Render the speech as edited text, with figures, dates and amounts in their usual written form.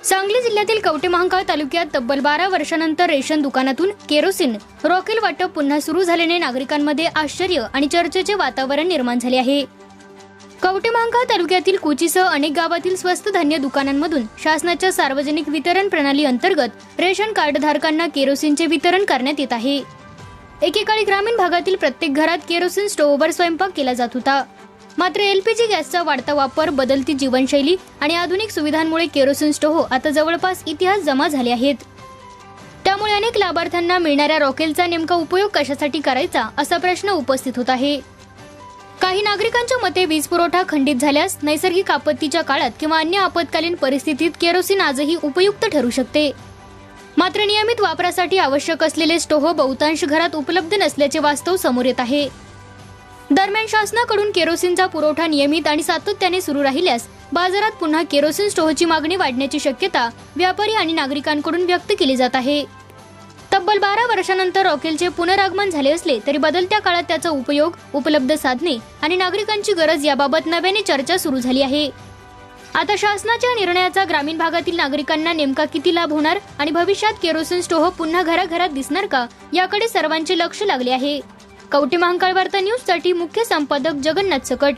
सांगली जिल्ह्यातील कवठेमहांकाळ तालुक्यात तब्बल 12 वर्षांनंतर रेशन दुकानातून केरोसिन रॉकेल वाटप पुन्हा सुरू झाल्याने नागरिकांमध्ये आश्चर्य आणि चर्चेचे वातावरण निर्माण झाले आहे। कवठेमहांकाळ तालुक्यातील कुचीसह अनेक गावातील स्वस्त धान्य दुकानांमधून शासनाच्या सार्वजनिक वितरण प्रणाली अंतर्गत रेशन कार्ड धारकांना केरोसिनचे वितरण करण्यात येत आहे। एकेकाळी ग्रामीण भागातील प्रत्येक घरात केरोसिन स्टोव्हवर स्वयंपाक केला जात होता, मात्र एलपीजी गॅसचा वाढता वापर, बदलती जीवनशैली आणि आधुनिक सुविधांमुळे केरोसिन स्टोव्ह आता जवळपास इतिहास जमा झाले आहेत। त्यामुळे अनेक लाभार्थ्यांना मिळणाऱ्या रॉकेलचा नेमका उपयोग कशासाठी करायचा असा प्रश्न उपस्थित होत आहे। काही नागरिकांच्या मते वीज पुरवठा खंडित झाल्यास, नैसर्गिक आपत्तीच्या काळात किंवा अन्य आपत्कालीन परिस्थितीत केरोसिन आजही उपयुक्त ठरू शकते। मात्र नियमित वापरासाठी आवश्यक असलेले स्टोव्ह बहुतांश घरात उपलब्ध नसल्याचे वास्तव समोर येत आहे। दरम्यान शासनाकडून केरोसिनचा पुरवठा नियमित आणि सातत्याने सुरू राहिल्यास बाजारात पुन्हा केरोसिन स्टोव्हची मागणी वाढण्याची शक्यता व्यापारी आणि नागरिकांकडून व्यक्त केली जात आहे। तब्बल 12 वर्षांनंतर रॉकेलचे पुनरागमन झाले असले तरी बदलत्या काळात त्याचा उपयोग, उपलब्ध साधने आणि नागरिकांची गरज याबाबत नव्याने चर्चा सुरू झाली आहे। आता शासनाच्या निर्णयाचा ग्रामीण भागातील नागरिकांना नेमका किती लाभ होणार आणि भविष्यात केरोसिन स्टोव्ह पुन्हा घराघरात दिसणार का, याकडे सर्वांचे लक्ष लागले आहे। कवठेमहांकाळ वार्ता न्यूज साठी मुख्य संपादक जगन्नाथ सकट।